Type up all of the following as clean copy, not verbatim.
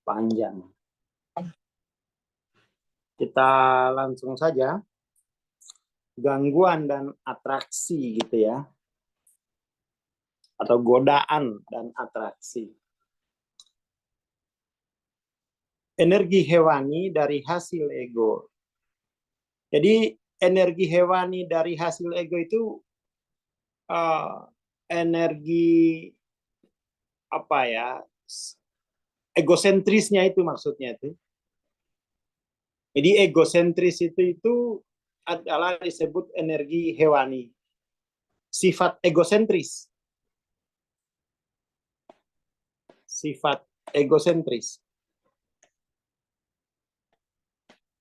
panjang. Kita langsung saja. Gangguan dan atraksi gitu ya. Atau godaan dan atraksi. Energi hewani dari hasil ego. Jadi energi hewani dari hasil ego itu energi apa ya? Egosentrisnya itu maksudnya itu. Jadi egosentris itu adalah disebut energi hewani. Sifat egosentris. Sifat egosentris.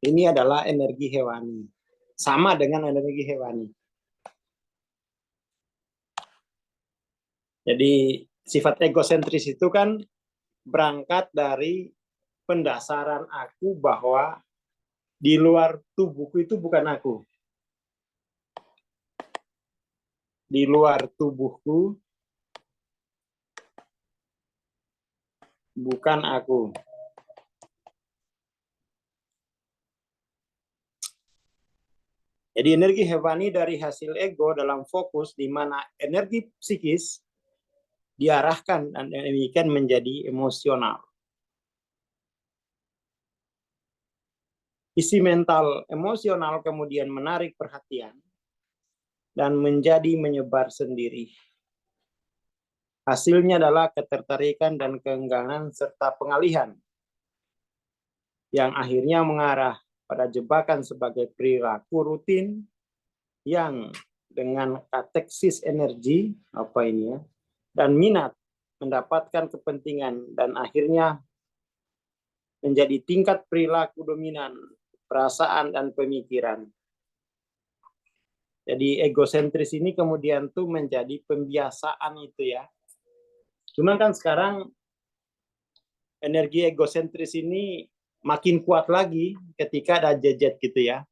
Ini adalah energi hewani. Sama dengan energi hewani. Jadi sifat egosentris itu kan berangkat dari pendasaran aku bahwa di luar tubuhku itu bukan aku. Di luar tubuhku bukan aku. Jadi energi hewani dari hasil ego dalam fokus di mana energi psikis diarahkan dan demikian menjadi emosional. Isi mental emosional kemudian menarik perhatian dan menjadi menyebar sendiri. Hasilnya adalah ketertarikan dan keengganan serta pengalihan yang akhirnya mengarah pada jebakan sebagai perilaku rutin yang dengan kateksis energi apa ini ya dan minat mendapatkan kepentingan dan akhirnya menjadi tingkat perilaku dominan perasaan dan pemikiran. Jadi egosentris ini kemudian tuh menjadi pembiasaan itu ya. Cuma kan sekarang energi egosentris ini makin kuat lagi ketika ada gadget gitu ya.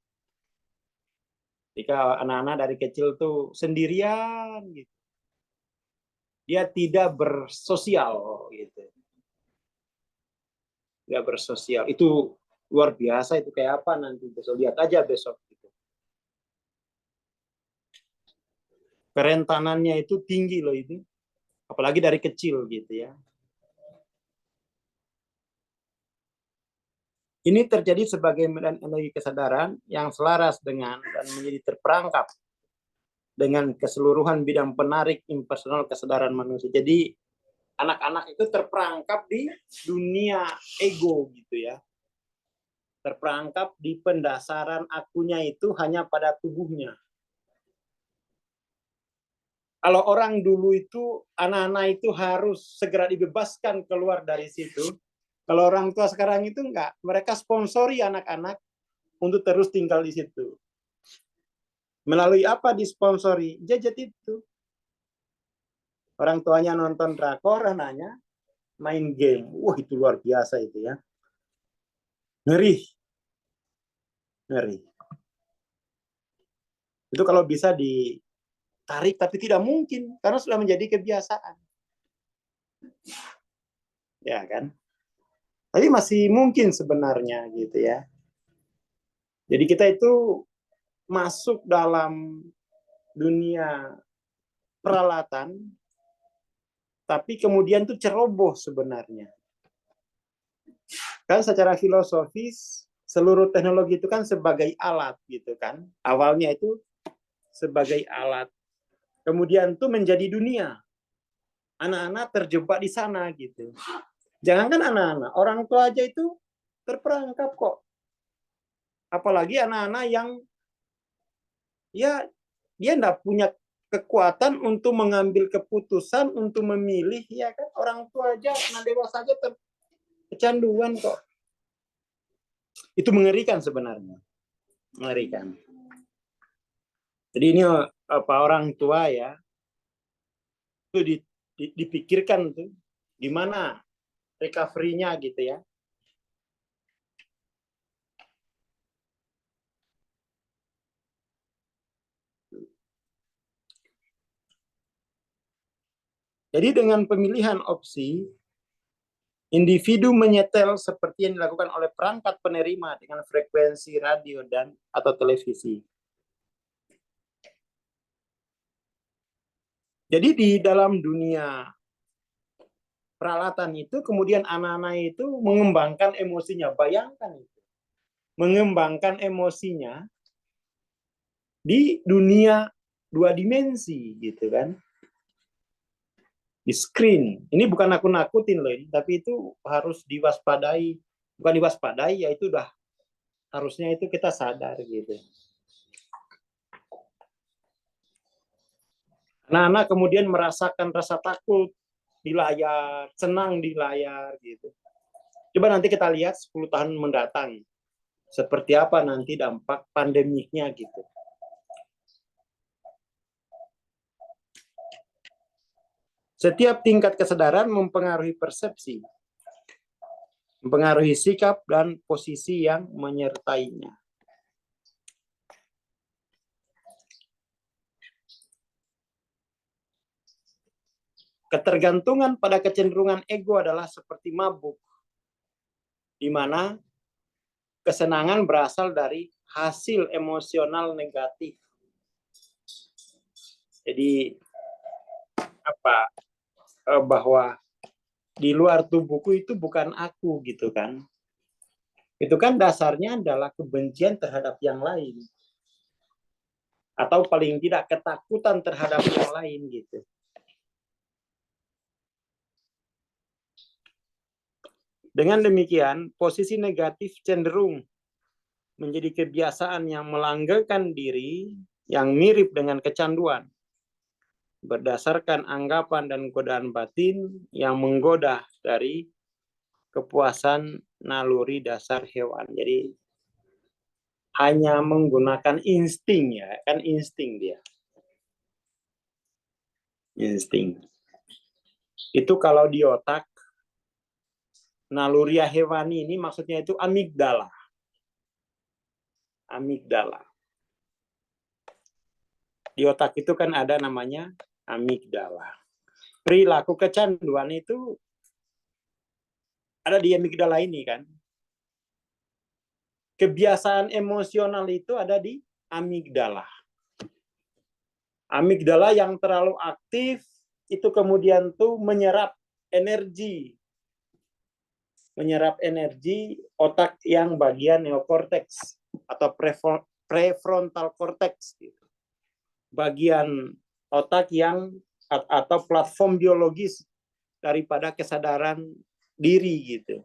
Ketika anak-anak dari kecil tuh sendirian gitu. Dia tidak bersosial gitu. Tidak bersosial. Itu luar biasa itu kayak apa nanti besok lihat aja besok gitu. Kerentanannya itu tinggi loh itu. Apalagi dari kecil gitu ya. Ini terjadi sebagai energi kesadaran yang selaras dengan dan menjadi terperangkap dengan keseluruhan bidang penarik impersonal kesadaran manusia. Jadi anak-anak itu terperangkap di dunia ego gitu ya. Terperangkap di pendasaran akunya itu hanya pada tubuhnya. Kalau orang dulu itu, anak-anak itu harus segera dibebaskan keluar dari situ. Kalau orang tua sekarang itu enggak. Mereka sponsori anak-anak untuk terus tinggal di situ. Melalui apa disponsori? Gadget itu. Orang tuanya nonton drakor, anaknya main game. Wah, itu luar biasa itu ya. Ngeri. Ngeri. Itu kalau bisa ditarik, tapi tidak mungkin. Karena sudah menjadi kebiasaan. Ya kan? Tapi masih mungkin sebenarnya gitu ya. Jadi kita itu masuk dalam dunia peralatan, tapi kemudian tuh ceroboh sebenarnya. Kan secara filosofis, seluruh teknologi itu kan sebagai alat gitu kan. Awalnya itu sebagai alat. Kemudian tuh menjadi dunia. Anak-anak terjebak di sana gitu. Jangankan anak-anak, orang tua aja itu terperangkap kok. Apalagi anak-anak yang ya dia enggak punya kekuatan untuk mengambil keputusan, untuk memilih, ya kan? Orang tua aja, anak dewasa aja kecanduan kok. Itu mengerikan sebenarnya. Mengerikan. Jadi ini apa orang tua ya, itu dipikirkan tuh gimana recovery-nya gitu ya. Jadi dengan pemilihan opsi Individu menyetel seperti yang dilakukan oleh perangkat penerima dengan frekuensi radio dan atau televisi. Jadi di dalam dunia peralatan itu kemudian anak-anak itu mengembangkan emosinya. Bayangkan itu. Mengembangkan emosinya di dunia 2 dimensi gitu kan. Di screen. Ini bukan aku nakutin loh, tapi itu harus diwaspadai. Bukan diwaspadai, ya itu udah harusnya itu kita sadar gitu. Anak-anak kemudian merasakan rasa takut di layar, senang di layar gitu. Coba nanti kita lihat 10 tahun mendatang. Seperti apa nanti dampak pandemiknya gitu. Setiap tingkat kesadaran mempengaruhi persepsi, mempengaruhi sikap dan posisi yang menyertainya. Ketergantungan pada kecenderungan ego adalah seperti mabuk, di mana kesenangan berasal dari hasil emosional negatif. Jadi apa? Bahwa di luar tubuhku itu bukan aku gitu kan. Itu kan dasarnya adalah kebencian terhadap yang lain. Atau paling tidak ketakutan terhadap yang lain gitu. Dengan demikian, posisi negatif cenderung menjadi kebiasaan yang melanggengkan diri yang mirip dengan kecanduan. Berdasarkan anggapan dan godaan batin yang menggoda dari kepuasan naluri dasar hewan. Jadi hanya menggunakan insting ya, kan insting dia. Insting. Itu kalau di otak naluri hewani ini maksudnya itu amigdala. Amigdala. Di otak itu kan ada namanya amigdala. Perilaku kecanduan itu ada di amigdala ini kan. Kebiasaan emosional itu ada di amigdala. Amigdala yang terlalu aktif itu kemudian tuh menyerap energi. Menyerap energi otak yang bagian neokorteks atau prefrontal cortex gitu. Bagian otak yang atau platform biologis daripada kesadaran diri gitu.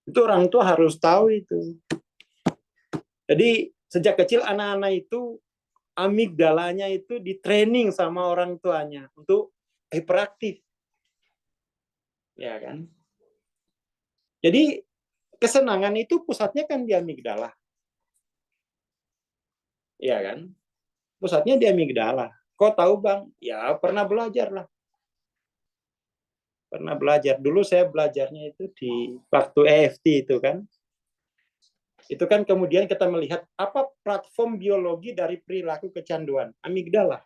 Itu orang tua harus tahu itu. Jadi sejak kecil anak-anak itu amigdalanya itu di training sama orang tuanya untuk hiperaktif. Ya kan? Jadi kesenangan itu pusatnya kan di amigdala. Ya kan? Pusatnya di amigdala. Kok tahu Bang? Ya pernah belajar lah. Pernah belajar. Dulu saya belajarnya itu di waktu EFT itu kan. Itu kan kemudian kita melihat apa platform biologi dari perilaku kecanduan. Amigdala.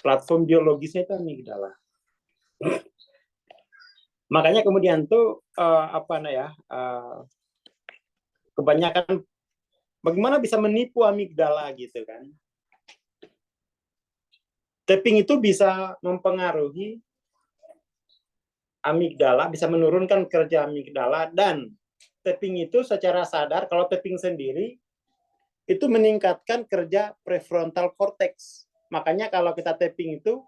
Platform biologisnya itu amigdala. Makanya kemudian tuh kebanyakan bagaimana bisa menipu amigdala gitu kan. Tapping itu bisa mempengaruhi amigdala, bisa menurunkan kerja amigdala, dan tapping itu secara sadar, kalau tapping sendiri, itu meningkatkan kerja prefrontal cortex. Makanya kalau kita tapping itu,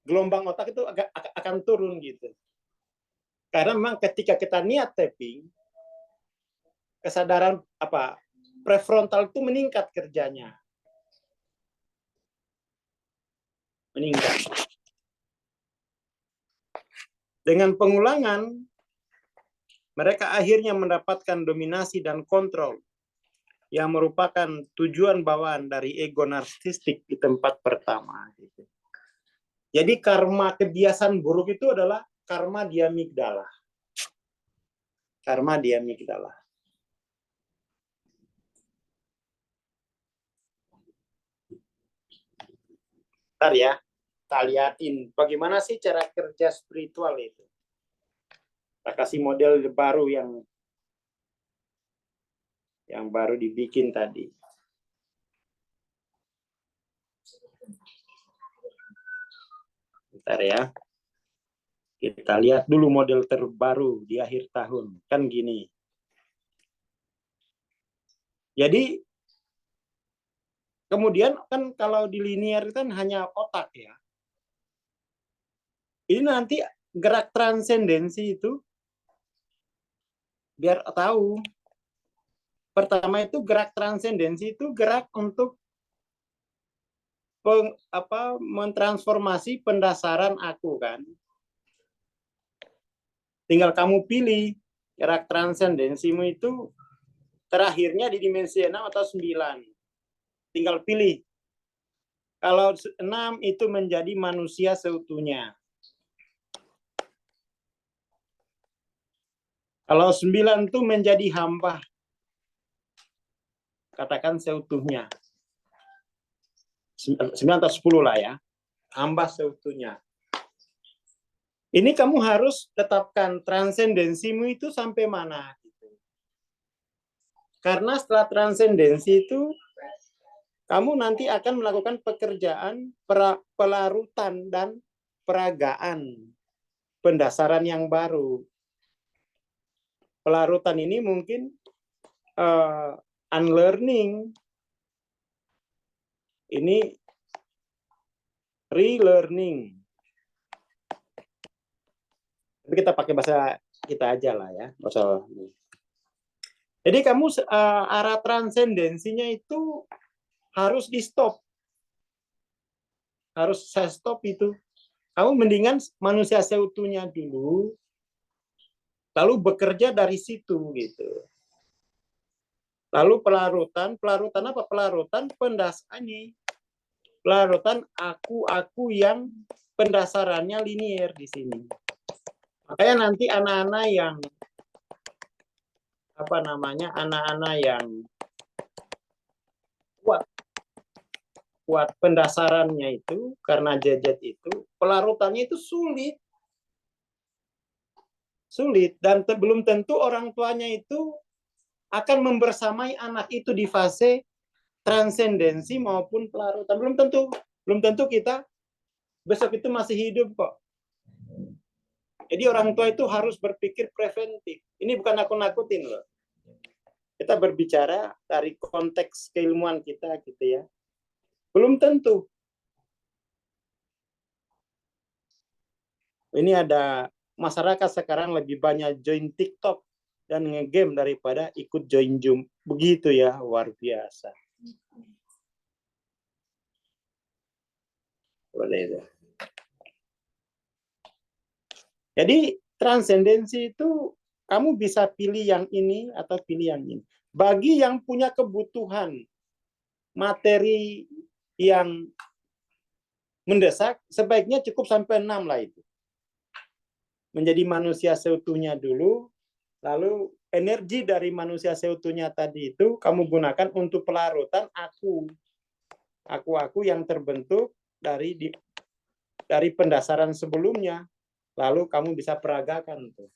gelombang otak itu akan turun gitu. Karena memang ketika kita niat tapping, kesadaran prefrontal itu meningkat kerjanya. Meningkat. Dengan pengulangan, mereka akhirnya mendapatkan dominasi dan kontrol yang merupakan tujuan bawaan dari ego narsistik di tempat pertama. Jadi karma kebiasaan buruk itu adalah karma di amigdala. Karma di amigdala. Bentar ya. kita liatin bagaimana sih cara kerja spiritual itu. Kita kasih model baru yang baru dibikin tadi. Bentar ya. Kita lihat dulu model terbaru di akhir tahun. Kan gini. Jadi kemudian kan kalau di linear kan hanya otak ya. Ini nanti gerak transendensi itu biar tahu. Pertama itu gerak transendensi itu gerak untuk mentransformasi pendasaran aku kan. Tinggal kamu pilih gerak transendensimu itu terakhirnya di dimensi 6 atau 9. Tinggal pilih. Kalau 6 itu menjadi manusia seutuhnya. Kalau 9 itu menjadi hamba. Katakan seutuhnya. 9 atau 10 lah ya. Hamba seutuhnya. Ini kamu harus tetapkan transendensimu itu sampai mana. Karena setelah transendensi itu, kamu nanti akan melakukan pekerjaan pelarutan dan peragaan. Pendasaran yang baru. Pelarutan ini mungkin unlearning. Ini relearning. Tapi kita pakai bahasa kita aja lah ya. Jadi kamu arah transendensinya itu harus di stop. Harus saya stop itu. Kamu mendingan manusia seutuhnya dulu, lalu bekerja dari situ gitu. Lalu pelarutan apa? Pelarutan pendasarannya. Pelarutan aku yang pendasarannya linier di sini. Makanya nanti anak-anak yang anak-anak yang kuat pendasarannya itu karena jejet itu pelarutannya itu sulit dan belum tentu orang tuanya itu akan membersamai anak itu di fase transendensi maupun pelarutan. Belum tentu kita besok itu masih hidup kok. Jadi orang tua itu harus berpikir preventif. Ini bukan nakut-nakutin loh. Kita berbicara dari konteks keilmuan kita gitu ya. Belum tentu. Ini ada masyarakat sekarang lebih banyak join TikTok dan nge-game daripada ikut join Zoom. Begitu ya, luar biasa. Boleh. Jadi transendensi itu kamu bisa pilih yang ini atau pilih yang ini. Bagi yang punya kebutuhan materi yang mendesak, sebaiknya cukup sampai 6 lah itu. Menjadi manusia seutuhnya dulu, lalu energi dari manusia seutuhnya tadi itu kamu gunakan untuk pelarutan aku yang terbentuk dari pendasaran sebelumnya. Lalu kamu bisa peragakan tuh.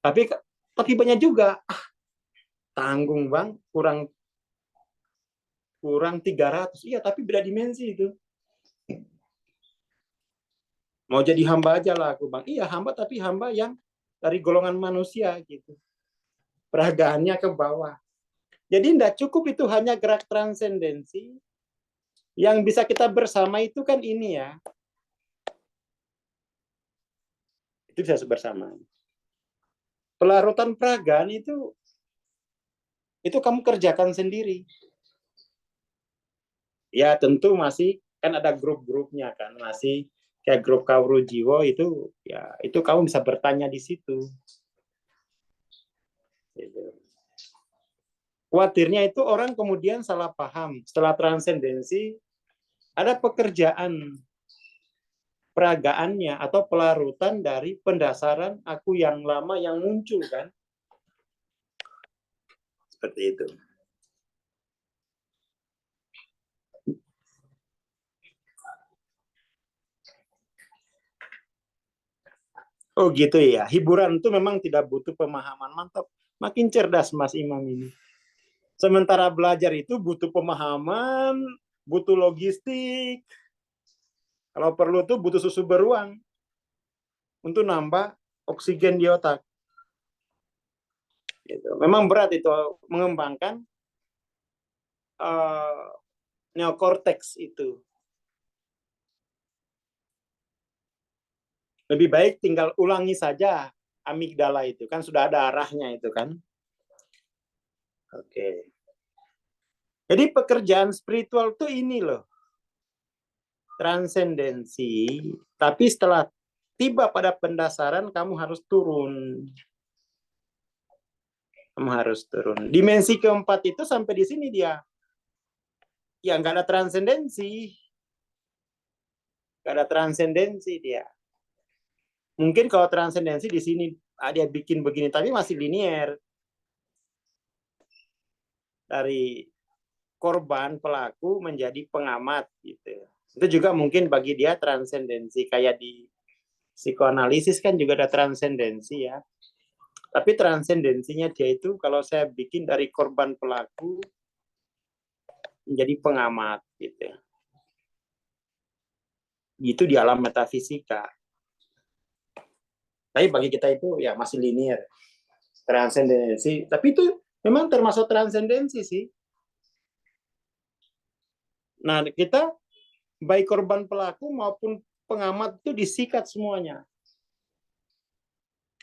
Tapi banyak juga tanggung bang, kurang 300. Iya, tapi beda dimensi itu. Mau jadi hamba aja lah aku bang. Iya hamba, tapi hamba yang dari golongan manusia gitu. Peragaannya ke bawah. Jadi tidak cukup itu hanya gerak transendensi. Yang bisa kita bersama itu kan ini ya. Itu bisa bersama. Pelarutan peragaan itu kamu kerjakan sendiri. Ya tentu masih kan ada grup-grupnya kan, masih kayak grup Kauru Jiwo itu ya itu kamu bisa bertanya di situ. Khawatirnya itu orang kemudian salah paham. Setelah transendensi ada pekerjaan peragaannya atau pelarutan dari pendasaran aku yang lama yang muncul kan. Seperti itu. Oh gitu ya. Hiburan itu memang tidak butuh pemahaman. Mantap. Makin cerdas Mas Imam ini. Sementara belajar itu butuh pemahaman, butuh logistik. Kalau perlu tuh butuh susu beruang untuk nambah oksigen di otak. Gitu. Memang berat itu mengembangkan neokortex itu. Lebih baik tinggal ulangi saja amigdala itu. Kan sudah ada arahnya itu kan. Oke. Jadi pekerjaan spiritual tuh ini loh. Transendensi. Tapi setelah tiba pada pendasaran, kamu harus turun. Kamu harus turun. Dimensi keempat itu sampai di sini dia. Ya nggak ada transendensi. Nggak ada transendensi dia. Mungkin kalau transendensi di sini dia bikin begini, tapi masih linier. Dari korban pelaku menjadi pengamat gitu. Itu juga mungkin bagi dia transendensi, kayak di psikoanalisis kan juga ada transendensi ya. Tapi transendensinya dia itu kalau saya bikin dari korban pelaku menjadi pengamat gitu. Itu di alam metafisika. Tapi bagi kita itu ya masih linear. Transendensi, tapi itu memang termasuk transendensi sih. Nah, kita baik korban pelaku maupun pengamat itu disikat semuanya.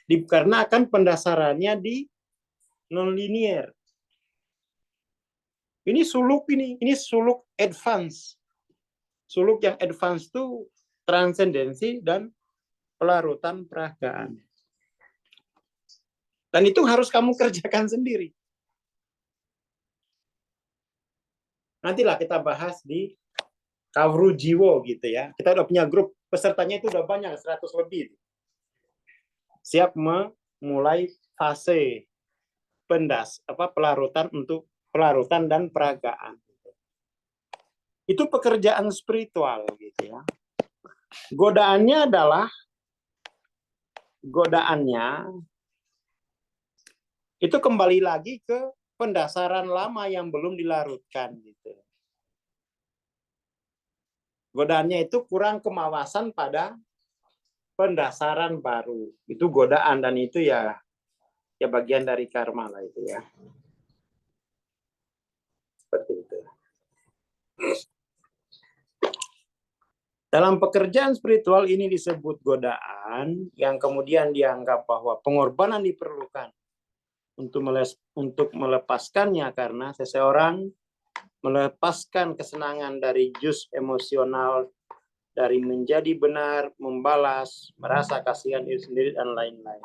Karena akan pendasarannya di non-linear. Ini suluk advance. Suluk yang advance itu transendensi dan pelarutan peragaan. Dan itu harus kamu kerjakan sendiri. Nantilah kita bahas di Kawru Jiwo gitu ya. Kita udah punya grup, pesertanya itu udah banyak, 100 lebih. Siap memulai fase pelarutan untuk pelarutan dan peragaan. Itu pekerjaan spiritual gitu ya. Godaannya itu kembali lagi ke pendasaran lama yang belum dilarutkan gitu. Godaannya itu kurang kemawasan pada pendasaran baru. Itu godaan dan itu ya bagian dari karma lah itu ya. Seperti itu. Dalam pekerjaan spiritual ini disebut godaan yang kemudian dianggap bahwa pengorbanan diperlukan untuk melepaskannya karena seseorang melepaskan kesenangan dari jus emosional, dari menjadi benar, membalas, merasa kasihan diri sendiri, dan lain-lain.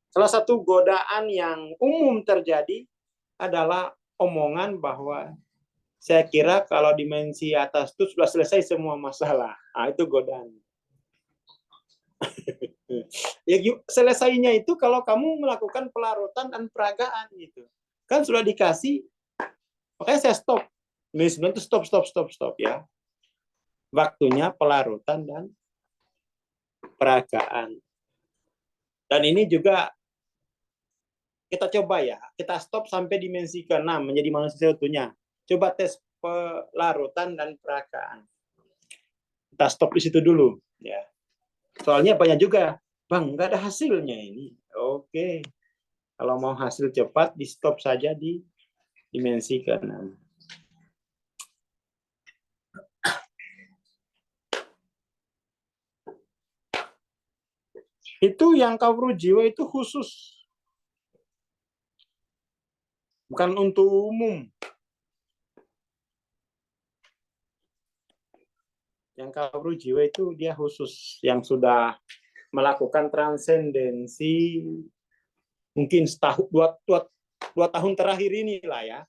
Salah satu godaan yang umum terjadi adalah omongan bahwa saya kira kalau dimensi atas itu sudah selesai semua masalah. Nah, itu godaan. Ya, selesainya itu kalau kamu melakukan pelarutan dan peragaan gitu. Kan sudah dikasih, makanya saya stop. Sebenarnya itu stop ya. Waktunya pelarutan dan peragaan. Dan ini juga kita coba ya, kita stop sampai dimensi ke-6 menjadi manusia seutuhnya. Coba tes pelarutan dan peragaan. Kita stop di situ dulu ya. Soalnya banyak juga, Bang, nggak ada hasilnya ini. Oke. Kalau mau hasil cepat, di stop saja di dimensi ke-6. Itu yang kawru jiwa itu khusus. Bukan untuk umum. Yang kawru jiwa itu dia khusus. Yang sudah melakukan transendensi mungkin setahun, dua tahun terakhir inilah ya.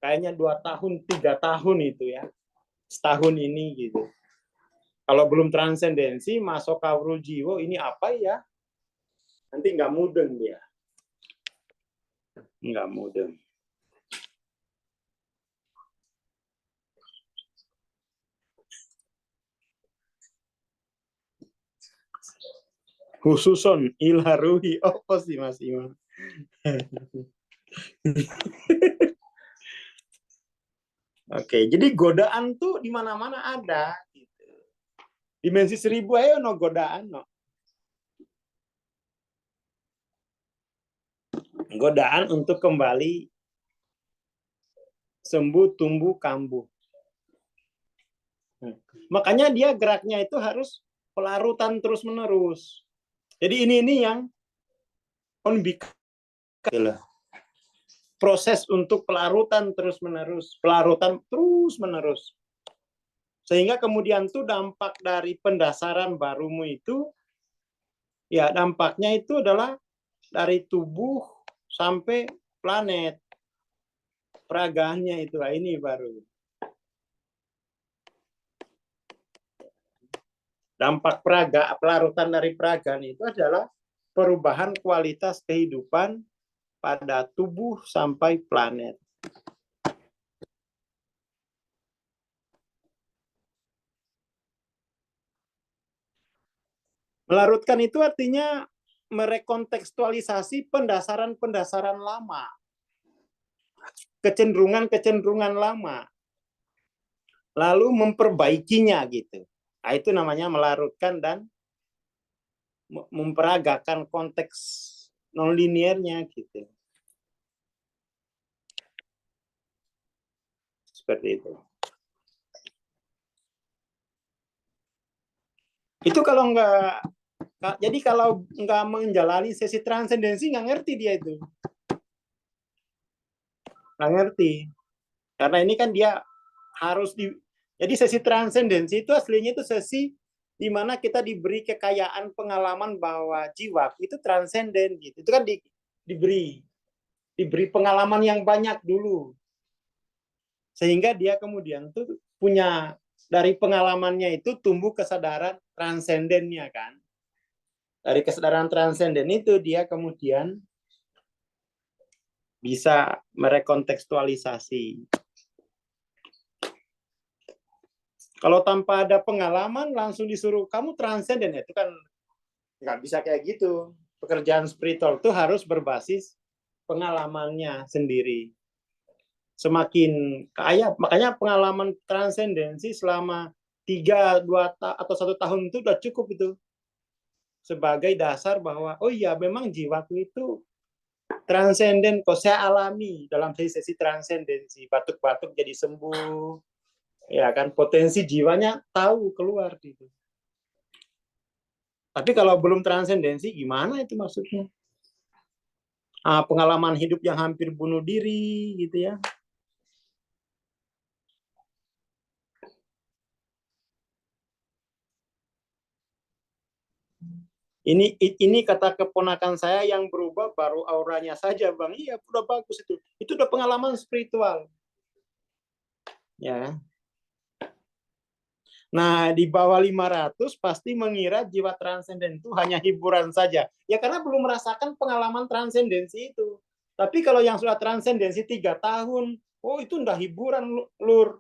Kayaknya 2 tahun, 3 tahun itu ya. Setahun ini gitu. Kalau belum transendensi, masuk kawru jiwa, ini apa ya? Nanti nggak mudeng dia. Nggak mudeng. Khususon ilharuhi. Oh, sih Mas Imam. Oke, jadi godaan tuh di mana-mana ada. Gitu. Dimensi 1000 ayo no godaan no. Godaan untuk kembali sembuh, tumbuh, kambuh. Makanya dia geraknya itu harus pelarutan terus-menerus. Jadi ini yang unbika proses untuk pelarutan terus-menerus, pelarutan terus-menerus. Sehingga kemudian tuh dampak dari pendasaran barumu itu, ya dampaknya itu adalah dari tubuh sampai planet. Peraganya itu, ini baru. Dampak peraga, pelarutan dari peragaan itu adalah perubahan kualitas kehidupan pada tubuh sampai planet. Melarutkan itu artinya merekontekstualisasi pendasaran-pendasaran lama, kecenderungan-kecenderungan lama, lalu memperbaikinya gitu. Nah, itu namanya melarutkan dan memperagakan konteks nonlinearnya gitu. Seperti itu. Itu kalau jadi kalau nggak menjalani sesi transendensi nggak ngerti dia itu. Nggak ngerti. Karena ini kan dia harus jadi sesi transendensi itu aslinya itu sesi di mana kita diberi kekayaan pengalaman bahwa jiwa itu transenden gitu. Itu kan diberi pengalaman yang banyak dulu. Sehingga dia kemudian tuh punya dari pengalamannya itu tumbuh kesadaran transendennya kan. Dari kesadaran transenden itu dia kemudian bisa merekontekstualisasi. Kalau tanpa ada pengalaman langsung disuruh kamu transenden, itu kan nggak bisa kayak gitu. Pekerjaan spiritual itu harus berbasis pengalamannya sendiri. Semakin kaya, makanya pengalaman transendensi selama 3, 2 atau 1 tahun itu udah cukup itu sebagai dasar bahwa oh iya memang jiwaku itu transenden kok, saya alami dalam sesi transendensi, batuk-batuk jadi sembuh, ya kan, potensi jiwanya tahu keluar gitu. Tapi kalau belum transendensi gimana itu maksudnya? Pengalaman hidup yang hampir bunuh diri gitu ya. Ini kata keponakan saya yang berubah baru auranya saja, Bang. Iya, udah bagus itu. Itu udah pengalaman spiritual. Ya. Nah, di bawah 500 pasti mengira jiwa transenden itu hanya hiburan saja. Ya karena belum merasakan pengalaman transendensi itu. Tapi kalau yang sudah transendensi 3 tahun, oh itu udah hiburan, Lur.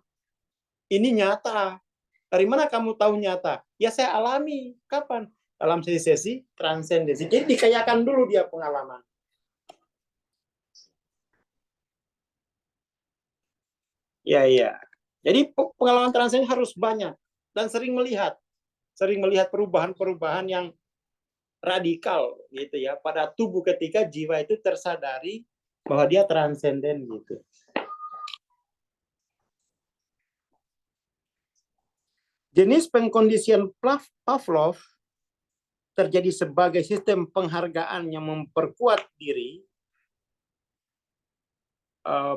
Ini nyata. Dari mana kamu tahu nyata? Ya saya alami. Kapan? Dalam sesi-sesi transendensi. Jadi dikayakan dulu dia pengalaman. Ya, iya. Jadi pengalaman transendensi harus banyak dan sering melihat perubahan-perubahan yang radikal gitu ya pada tubuh ketika jiwa itu tersadari bahwa dia transenden gitu. Jenis pengkondisian Pavlov terjadi sebagai sistem penghargaan yang memperkuat diri.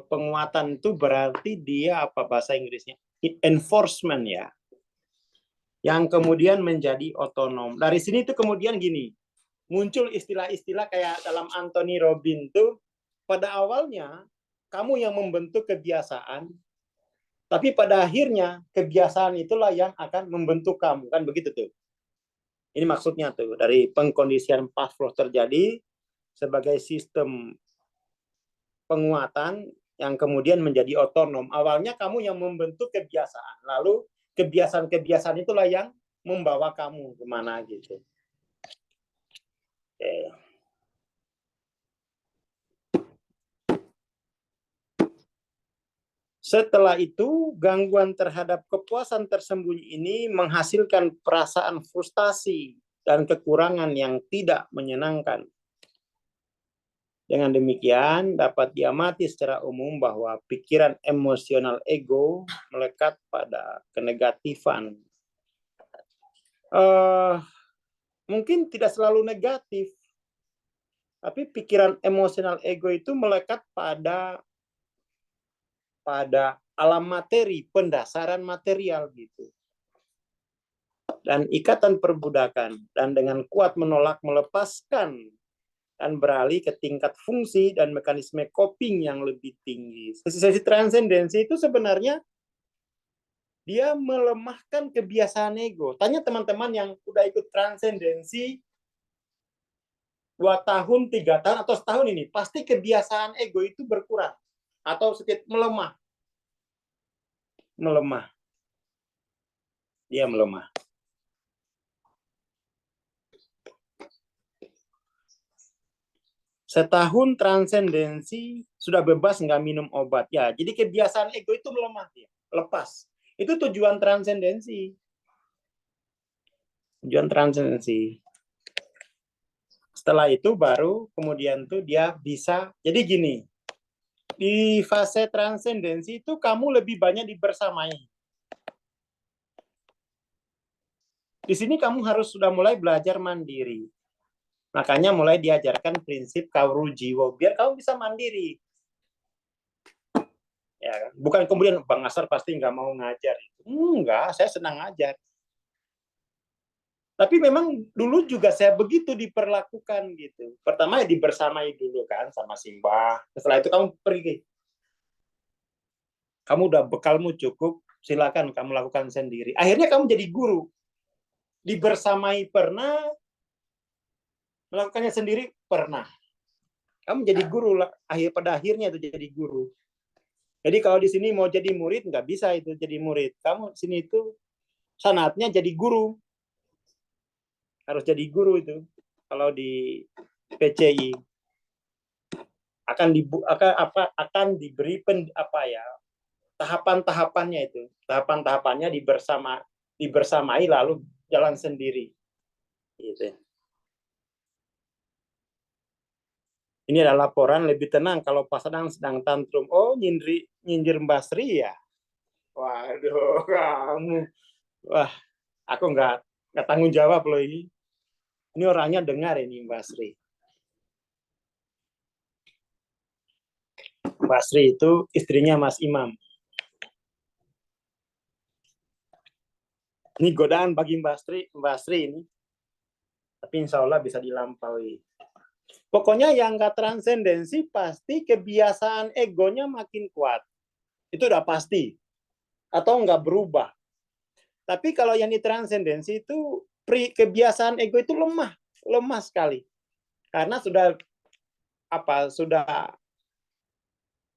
Penguatan itu berarti dia apa bahasa Inggrisnya? Enforcement ya. Yang kemudian menjadi otonom. Dari sini itu kemudian gini, muncul istilah-istilah kayak dalam Anthony Robbins tuh, pada awalnya kamu yang membentuk kebiasaan, tapi pada akhirnya kebiasaan itulah yang akan membentuk kamu, kan begitu tuh. Ini maksudnya tuh dari pengkondisian Pavlov terjadi sebagai sistem penguatan yang kemudian menjadi otonom. Awalnya kamu yang membentuk kebiasaan, lalu kebiasaan-kebiasaan itulah yang membawa kamu kemana gitu. Setelah itu, gangguan terhadap kepuasan tersembunyi ini menghasilkan perasaan frustasi dan kekurangan yang tidak menyenangkan. Dengan demikian, dapat diamati secara umum bahwa pikiran emosional ego melekat pada kenegatifan. Mungkin tidak selalu negatif, tapi pikiran emosional ego itu melekat pada alam materi, pendasaran material gitu. Dan ikatan perbudakan, dan dengan kuat menolak melepaskan dan beralih ke tingkat fungsi dan mekanisme coping yang lebih tinggi. Sesi transendensi itu sebenarnya dia melemahkan kebiasaan ego. Tanya teman-teman yang udah ikut transendensi 2 tahun, 3 tahun, atau setahun ini, pasti kebiasaan ego itu berkurang atau sedikit melemah. Dia melemah. Setahun transendensi sudah bebas nggak minum obat ya. Jadi kebiasaan ego itu melemah dia, lepas. Itu tujuan transendensi. Tujuan transendensi. Setelah itu baru kemudian tuh dia bisa. Jadi gini, di fase transendensi itu kamu lebih banyak dibersamai. Di sini kamu harus sudah mulai belajar mandiri. Makanya mulai diajarkan prinsip kauru jiwa biar kamu bisa mandiri. Ya, bukan kemudian Bang Asar pasti nggak mau ngajar. Enggak, saya senang ngajar. Tapi memang dulu juga saya begitu diperlakukan gitu. Pertama ya dibersamai dulu kan sama Simbah. Setelah itu kamu pergi. Kamu udah bekalmu cukup, silakan kamu lakukan sendiri. Akhirnya kamu jadi guru. Dibersamai pernah, melakukannya sendiri pernah. Kamu jadi guru lah. Pada akhirnya itu jadi guru. Jadi kalau di sini mau jadi murid nggak bisa itu jadi murid. Kamu di sini itu sanatnya jadi guru. Harus jadi guru itu. Kalau di PCI akan diberi tahapan-tahapannya itu. Tahapan-tahapannya dibersamai lalu jalan sendiri. Gitu. Ini adalah laporan lebih tenang kalau pasangan sedang tantrum. Oh, nyindir Mbak Sri ya? Waduh, kamu. Wah, aku nggak tanggung jawab loh ini. Ini orangnya dengar ini Mbak Sri. Mbak Sri itu istrinya Mas Imam. Ini godaan bagi Mbak Sri ini. Tapi insya Allah bisa dilampaui. Pokoknya yang nggak transendensi pasti kebiasaan egonya makin kuat. Itu udah pasti. Atau nggak berubah. Tapi kalau yang di transendensi itu kebiasaan ego itu lemah sekali. Karena sudah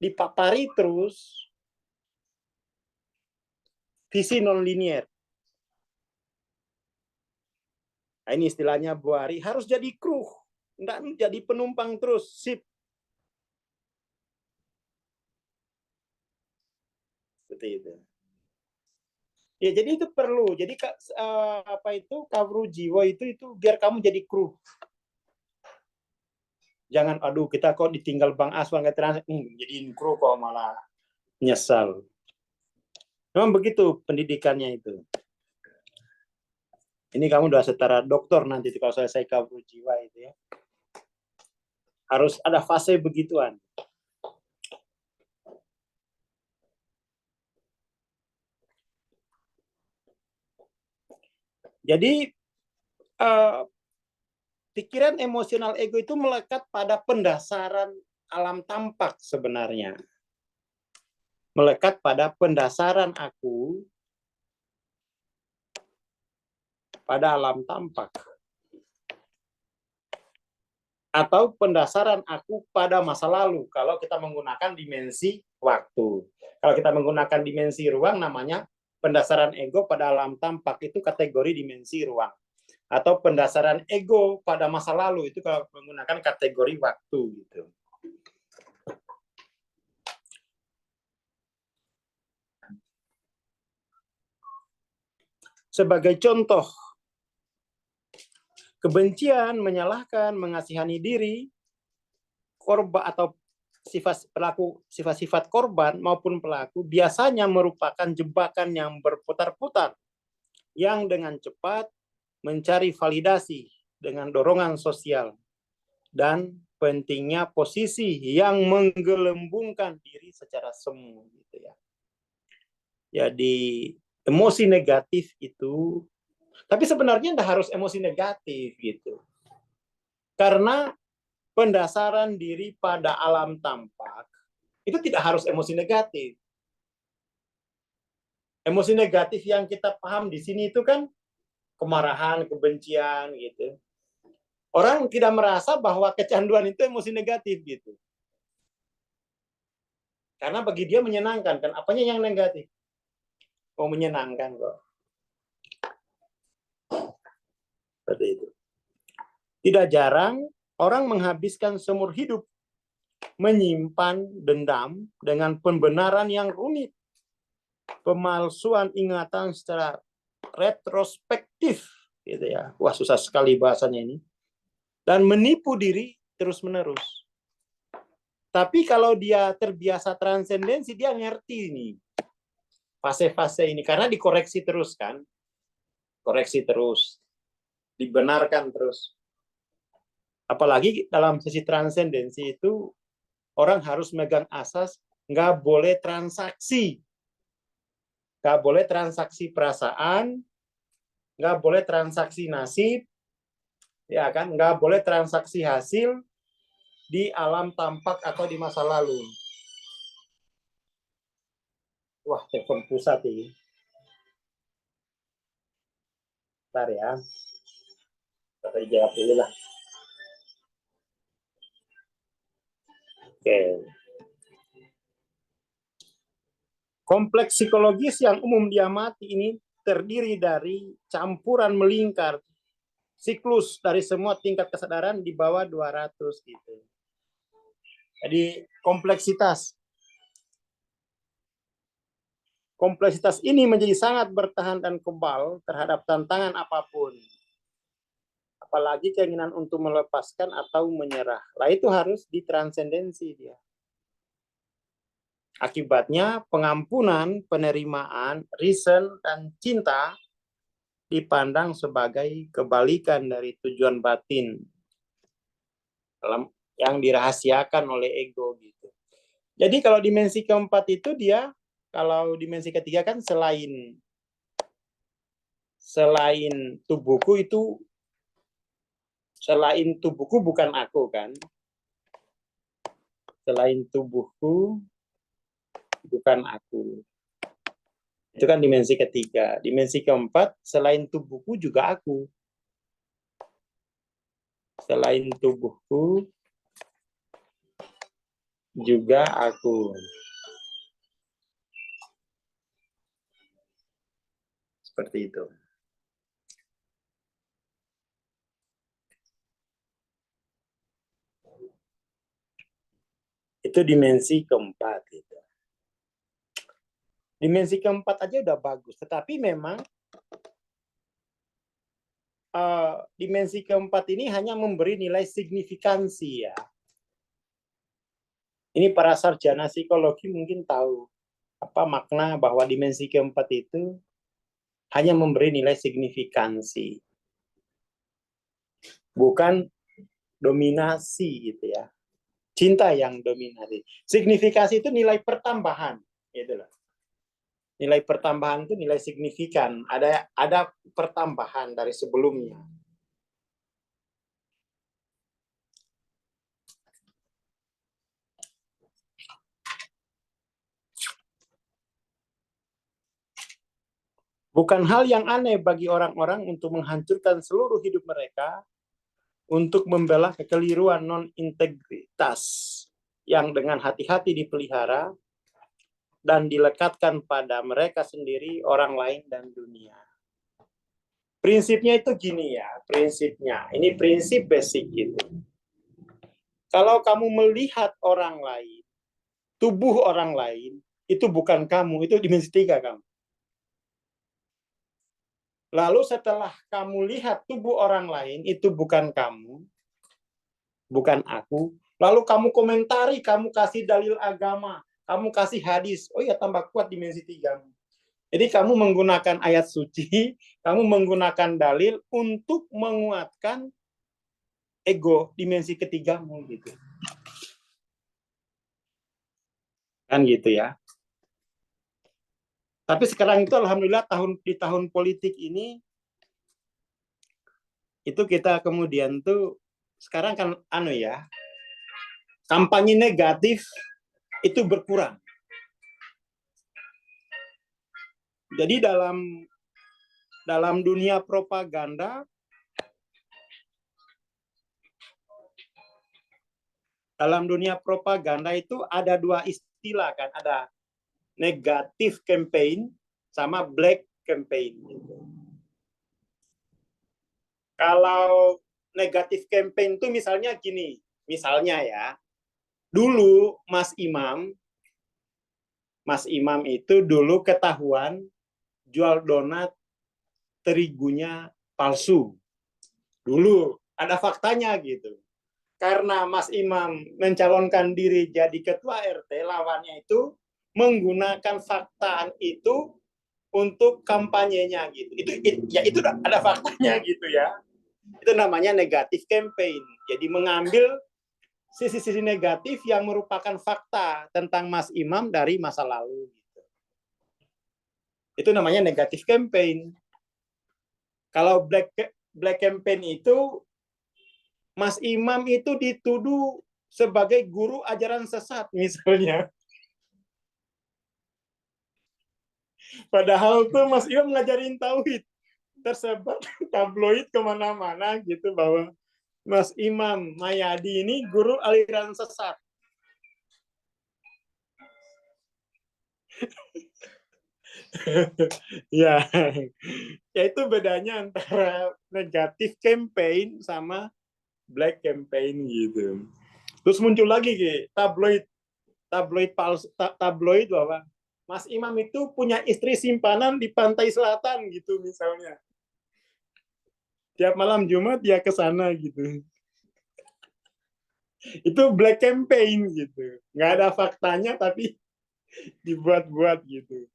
dipapari terus visi non-linier. Nah, ini istilahnya Bu Ari, harus jadi kru, enggak jadi penumpang terus, sip. Seperti itu. Ya, jadi itu perlu. Jadi kauru jiwa itu biar kamu jadi kru. Jangan aduh kita kok ditinggal Bang Aswan jadiin kru kok malah nyesal. Memang begitu pendidikannya itu. Ini kamu udah setara dokter nanti kalau selesai kauru jiwa itu ya. Harus ada fase begituan. Jadi pikiran emosional ego itu melekat pada pendasaran alam tampak sebenarnya. Melekat pada pendasaran aku pada alam tampak. Atau pendasaran aku pada masa lalu kalau kita menggunakan dimensi waktu. Kalau kita menggunakan dimensi ruang namanya pendasaran ego pada alam tampak itu kategori dimensi ruang. Atau pendasaran ego pada masa lalu itu kalau menggunakan kategori waktu gitu. sebagai contoh. Kebencian, menyalahkan, mengasihani diri, korban atau sifat-sifat korban maupun pelaku biasanya merupakan jebakan yang berputar-putar yang dengan cepat mencari validasi dengan dorongan sosial dan pentingnya posisi yang menggelembungkan diri secara semu gitu ya. Jadi emosi negatif itu, tapi sebenarnya tidak harus emosi negatif gitu. Karena pendasaran diri pada alam tampak itu tidak harus emosi negatif. Emosi negatif yang kita paham di sini itu kan kemarahan, kebencian gitu. Orang tidak merasa bahwa kecanduan itu emosi negatif gitu. Karena bagi dia menyenangkan kan, apanya yang negatif? Oh, menyenangkan kok. Seperti itu. Tidak jarang orang menghabiskan seumur hidup menyimpan dendam dengan pembenaran yang rumit, pemalsuan ingatan secara retrospektif, gitu ya. Wah, susah sekali bahasanya ini. Dan menipu diri terus-menerus. Tapi kalau dia terbiasa transendensi, dia ngerti nih fase-fase ini karena dikoreksi terus kan, koreksi terus, dibenarkan terus. Apalagi dalam sisi transendensi itu orang harus megang asas nggak boleh transaksi, nggak boleh transaksi perasaan, nggak boleh transaksi nasib, ya kan, nggak boleh transaksi hasil di alam tampak atau di masa lalu. Wah, telepon pusat ini. Bentar ya. Kita jawab dulu lah. Oke. Kompleks psikologis yang umum diamati ini terdiri dari campuran melingkar siklus dari semua tingkat kesadaran di bawah 200 gitu. Jadi kompleksitas ini menjadi sangat bertahan dan kebal terhadap tantangan apapun. Apalagi keinginan untuk melepaskan atau menyerah. Lah itu harus ditransendensi dia. Akibatnya pengampunan, penerimaan, reason, dan cinta dipandang sebagai kebalikan dari tujuan batin yang dirahasiakan oleh ego gitu. Jadi kalau dimensi keempat itu dia, kalau dimensi ketiga kan selain tubuhku bukan aku kan, selain tubuhku bukan aku. Itu kan dimensi ketiga. Dimensi keempat, selain tubuhku juga aku. Selain tubuhku juga aku. Seperti itu. Itu dimensi keempat. Gitu. Dimensi keempat aja udah bagus. Tetapi memang dimensi keempat ini hanya memberi nilai signifikansi ya. Ini para sarjana psikologi mungkin tahu apa makna bahwa dimensi keempat itu hanya memberi nilai signifikansi. Bukan dominasi gitu ya. Cinta yang dominasi. Signifikasi itu nilai pertambahan, gitu loh. Nilai pertambahan itu nilai signifikan. Ada pertambahan dari sebelumnya. Bukan hal yang aneh bagi orang-orang untuk menghancurkan seluruh hidup mereka untuk membela kekeliruan non-integritas yang dengan hati-hati dipelihara dan dilekatkan pada mereka sendiri, orang lain, dan dunia. Prinsipnya itu gini ya, prinsipnya. Ini prinsip basic gitu. Kalau kamu melihat orang lain, tubuh orang lain, itu bukan kamu, itu dimensi 3 kamu. Lalu setelah kamu lihat tubuh orang lain, itu bukan kamu, bukan aku. Lalu kamu komentari, kamu kasih dalil agama, kamu kasih hadis. Oh ya, tambah kuat dimensi tiga. Jadi kamu menggunakan ayat suci, kamu menggunakan dalil untuk menguatkan ego dimensi ketigamu gitu. Kan gitu ya. Tapi sekarang itu alhamdulillah di tahun politik ini itu kita kemudian tuh sekarang kan kampanye negatif itu berkurang. Jadi dalam dunia propaganda, itu ada dua istilah kan, ada negatif campaign sama black campaign. Kalau negatif campaign itu misalnya gini, misalnya ya, dulu Mas Imam itu dulu ketahuan jual donat terigunya palsu. Dulu ada faktanya gitu. Karena Mas Imam mencalonkan diri jadi ketua RT, lawannya itu menggunakan fakta itu untuk kampanyenya gitu. Itu ada faktanya gitu ya. Itu namanya negatif campaign. Jadi mengambil sisi-sisi negatif yang merupakan fakta tentang Mas Imam dari masa lalu. Itu namanya negatif campaign. Kalau black campaign itu Mas Imam itu dituduh sebagai guru ajaran sesat misalnya. Padahal tuh Mas Imam ngajarin tauhid. Tersebar tabloid kemana-mana gitu bahwa Mas Imam Mayadi ini guru aliran sesat. Ya, ya itu bedanya antara negatif campaign sama black campaign gitu. Terus muncul lagi tabloid bahwa Mas Imam itu punya istri simpanan di pantai selatan gitu misalnya. Tiap malam Jumat dia ke sana gitu. Itu black campaign gitu. Nggak ada faktanya tapi dibuat-buat gitu.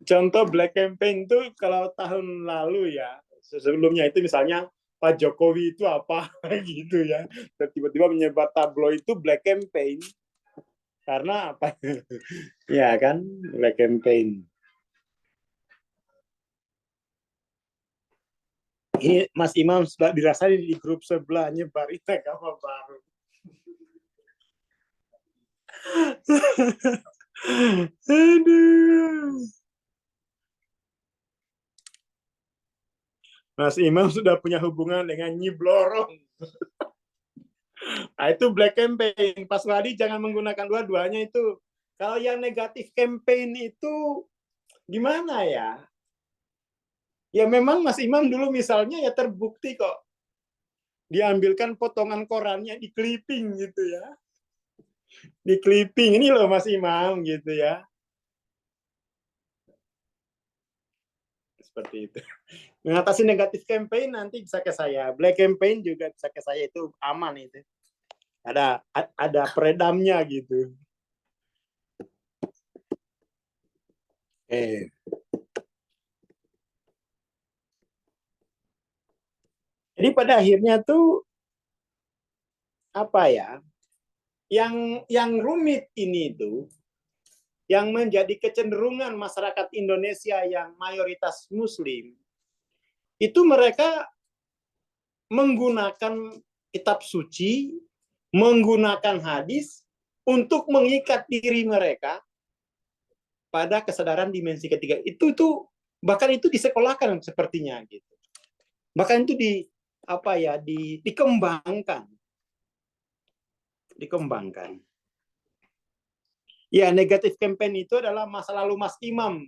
Contoh black campaign itu kalau tahun lalu ya, sebelumnya itu misalnya Pak Jokowi itu apa gitu ya. Tiba-tiba menyebar tabloid itu black campaign. Karena apa? Ya kan, black campaign. Ini Mas Imam sudah dirasain di grup sebelah nyebarin agama baru. Aduh. Mas Imam sudah punya hubungan dengan Nyi Blorong. Nah, itu black campaign. Pas Wadi jangan menggunakan dua-duanya itu. Kalau yang negatif campaign itu gimana ya? Ya memang Mas Imam dulu misalnya ya terbukti kok. Diambilkan potongan korannya di clipping gitu ya. Di clipping ini loh Mas Imam gitu ya. Seperti itu. Mengatasi negatif campaign nanti bisa ke saya. Black campaign juga bisa ke saya, itu aman itu. Ada peredamnya gitu. Jadi pada akhirnya tuh apa ya? Yang rumit ini tuh yang menjadi kecenderungan masyarakat Indonesia yang mayoritas Muslim itu mereka menggunakan kitab suci, menggunakan hadis untuk mengikat diri mereka pada kesadaran dimensi ketiga. Itu bahkan itu disekolahkan sepertinya gitu. Bahkan itu dikembangkan. Ya, negatif campaign itu adalah masa lalu Mas Imam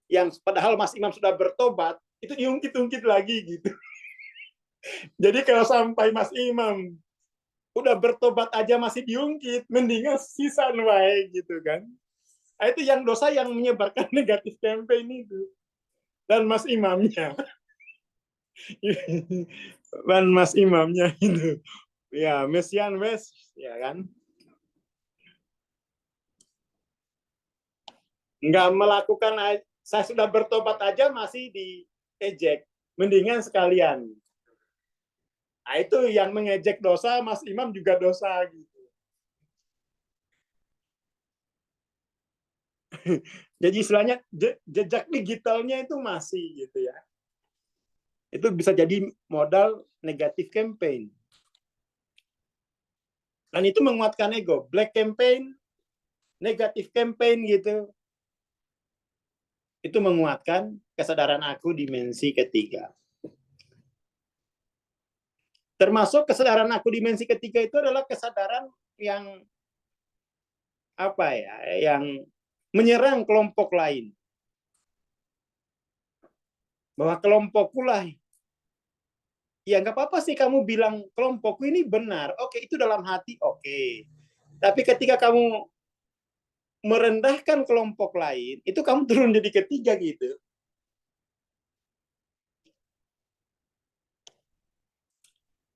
yang padahal Mas Imam sudah bertobat, itu diungkit-ungkit lagi gitu. Jadi kalau sampai Mas Imam udah bertobat aja masih diungkit, mendingan sisa wae gitu kan. Nah, itu yang dosa yang menyebarkan negatif campaign itu. dan mas imamnya. Dan mas imamnya itu. Ya, Mesian West, ya kan? Nggak melakukan, saya sudah bertobat aja masih diejek. Mendingan sekalian. Nah, itu yang mengejek dosa, Mas Imam juga dosa gitu. Jadi istilahnya jejak digitalnya itu masih gitu ya. Itu bisa jadi modal negatif campaign. Dan itu menguatkan ego. Black campaign, negatif campaign gitu. Itu menguatkan kesadaran aku dimensi ketiga. Termasuk kesadaran aku dimensi ketiga itu adalah kesadaran yang apa ya, yang menyerang kelompok lain. Bahwa kelompokku lah, ya nggak apa-apa sih kamu bilang kelompokku ini benar. Oke, itu dalam hati, oke. Tapi ketika kamu merendahkan kelompok lain, itu kamu turun jadi ketiga gitu.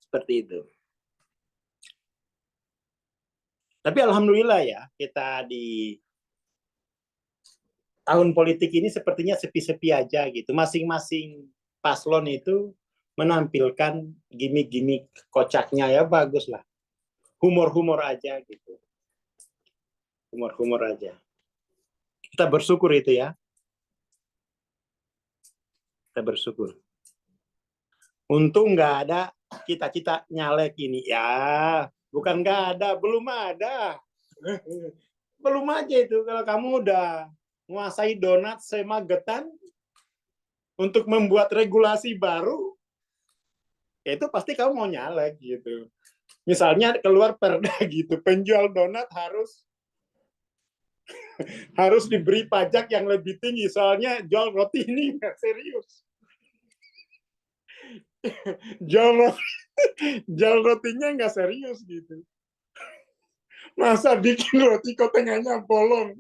Seperti itu. Tapi alhamdulillah ya, kita di tahun politik ini sepertinya sepi-sepi aja gitu. Masing-masing paslon itu menampilkan gimmick-gimmick kocaknya, ya bagus lah. Humor-humor aja gitu. Humor-humor aja. Kita bersyukur itu ya. Kita bersyukur. Untung nggak ada cita-cita nyalek ini. Ya, bukan nggak ada, belum ada. Belum aja itu. Kalau kamu udah menguasai donat semagetan untuk membuat regulasi baru, ya itu pasti kamu mau nyalek gitu. Misalnya keluar perda gitu, penjual donat harus diberi pajak yang lebih tinggi, soalnya jual roti ini nggak serius. Jual roti, jual rotinya nggak serius gitu. Masa bikin roti kok tengahnya bolong?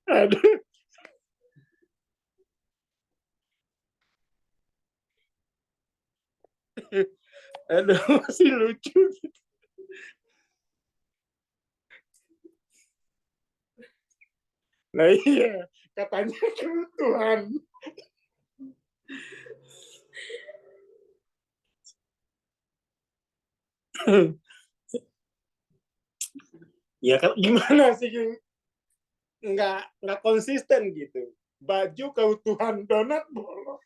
Aduh, aduh, masih lucu. Nah iya, katanya kebutuhan. Ya kan gimana sih, nggak konsisten gitu. Baju keutuhan, donat bolong.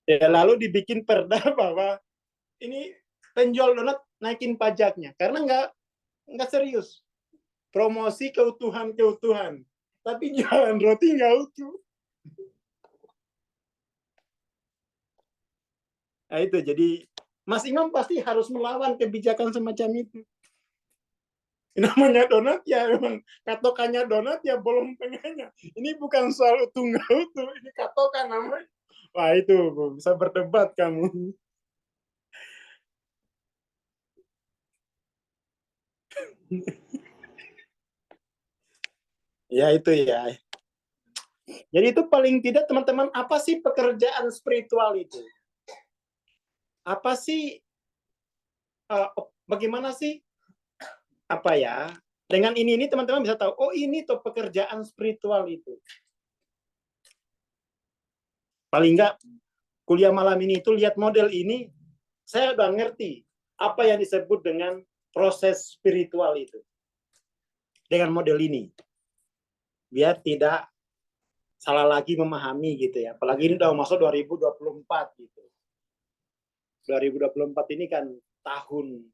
Ya lalu dibikin perda bahwa ini penjual donat naikin pajaknya karena nggak serius promosi keutuhan, tapi jualan roti nggak utuh. Nah itu jadi Mas Imam pasti harus melawan kebijakan semacam itu. Namanya donat ya memang katokannya donat ya bolong tengahnya. Ini bukan soal utuh nggak utuh, ini katokan namanya. Wah itu bisa berdebat kamu. Ya itu ya. Jadi itu paling tidak teman-teman, apa sih pekerjaan spiritual itu? Apa sih, bagaimana sih, apa ya? Dengan ini teman-teman bisa tahu, oh ini tuh pekerjaan spiritual itu. Paling enggak kuliah malam ini itu lihat model ini, saya udah ngerti apa yang disebut dengan proses spiritual itu. Dengan model ini. Biar tidak salah lagi memahami gitu ya. Apalagi ini udah masuk 2024 gitu. 2024 ini kan tahun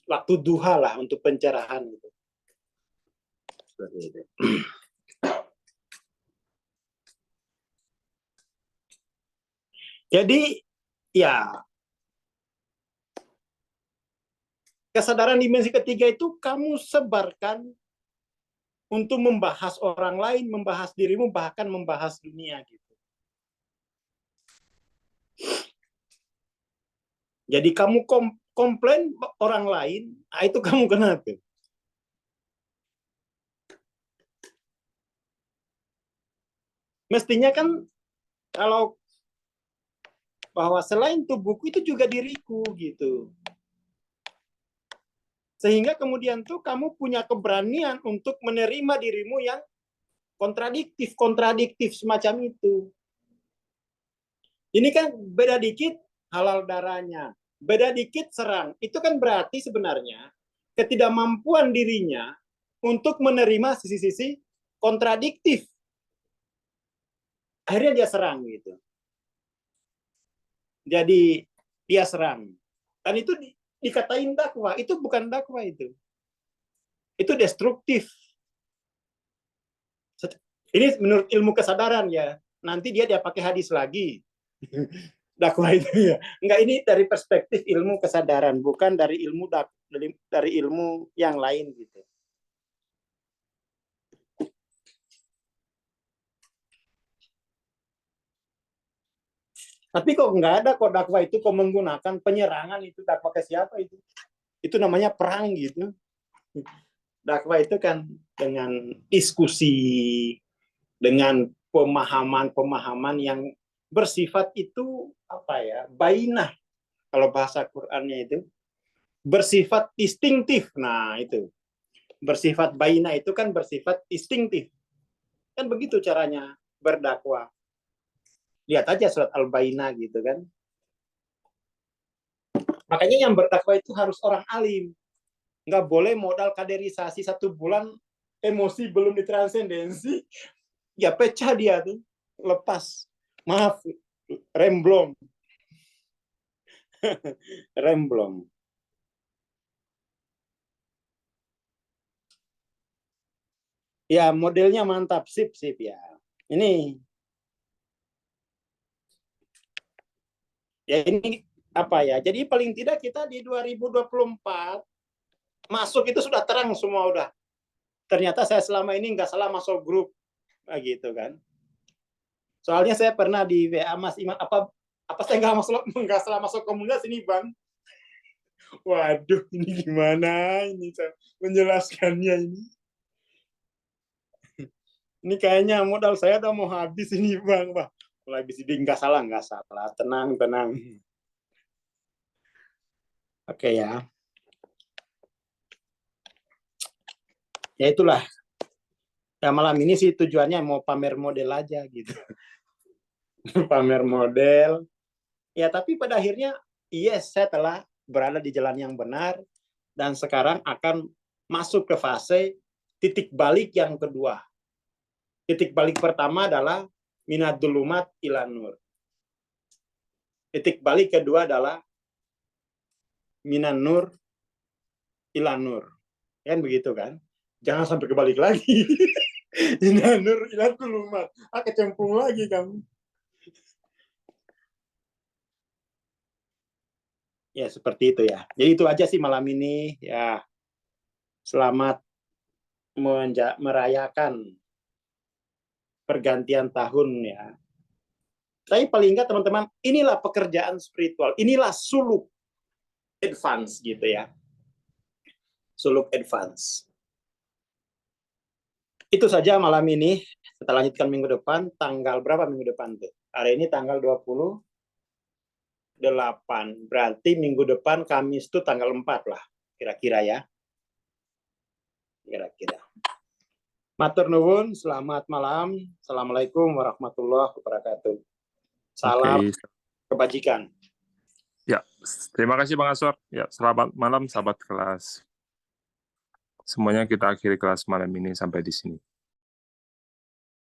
waktu duha lah untuk pencerahan gitu. Seperti itu. Jadi ya Kesadaran dimensi ketiga itu kamu sebarkan untuk membahas orang lain, membahas dirimu, bahkan membahas dunia gitu. Jadi kamu komplain orang lain, itu kamu kena tuh. Mestinya kan kalau bahwa selain tubuhku itu juga diriku gitu. Sehingga kemudian tuh kamu punya keberanian untuk menerima dirimu yang kontradiktif semacam itu. Ini kan beda dikit halal darahnya, beda dikit serang. Itu kan berarti sebenarnya ketidakmampuan dirinya untuk menerima sisi-sisi kontradiktif. Akhirnya dia serang gitu. Jadi dia serang. Dan itu dikatain dakwah, itu bukan dakwah itu. Itu destruktif. Ini menurut ilmu kesadaran ya. Nanti dia pakai hadis lagi. Dakwah itu ya. Enggak, ini dari perspektif ilmu kesadaran, bukan dari ilmu dari ilmu yang lain gitu. Tapi kok nggak ada kok dakwah itu kok menggunakan penyerangan itu, dakwah ke siapa itu? Itu namanya perang gitu. Dakwah itu kan dengan diskusi, dengan pemahaman-pemahaman yang bersifat itu apa ya? Bainah kalau bahasa Qur'annya itu bersifat instingtif. Nah, itu. Bersifat bainah itu kan bersifat instingtif. Kan begitu caranya berdakwah. Lihat aja surat Al-Bainah gitu kan. Makanya yang berdakwah itu harus orang alim. Nggak boleh modal kaderisasi 1 bulan, emosi belum ditransendensi, ya pecah dia tuh. Lepas. Maaf, remblong. Remblong. Ya, modelnya mantap. Sip ya. Ini apa ya? Jadi paling tidak kita di 2024 masuk itu sudah terang semua udah. Ternyata saya selama ini nggak salah masuk grup, gitu kan. Soalnya saya pernah di WA Mas Iman, apa saya nggak salah masuk komunitas ini Bang? Waduh, ini gimana ini menjelaskannya ini? Ini kayaknya modal saya udah mau habis ini Bang. Wah, mulai habis ini nggak salah, tenang. Oke ya. Ya itulah. Ya malam ini sih tujuannya mau pamer model aja gitu. Pamer model. Ya tapi pada akhirnya yes, saya telah berada di jalan yang benar dan sekarang akan masuk ke fase titik balik yang kedua. Titik balik pertama adalah minad dulumat ilan nur. Titik balik kedua adalah minan nur ilan nur. Kan begitu kan? Jangan sampai kebalik lagi. Minan nur ilan dulumat. Kecemplung lagi kamu. Ya seperti itu ya. Jadi itu aja sih malam ini ya. Selamat merayakan pergantian tahun ya. Tapi paling enggak teman-teman, inilah pekerjaan spiritual, inilah suluk advance gitu ya. Suluk advance. Itu saja malam ini. Kita lanjutkan minggu depan. Tanggal berapa minggu depan tuh? Hari ini tanggal 28. Berarti minggu depan Kamis tuh tanggal 4 lah. Kira-kira ya. Kira-kira. Matur nuwun, selamat malam. Assalamualaikum warahmatullahi wabarakatuh. Salam kebajikan. Ya, terima kasih Bang Aswar. Ya, selamat malam sahabat kelas. Semuanya kita akhiri kelas malam ini sampai di sini.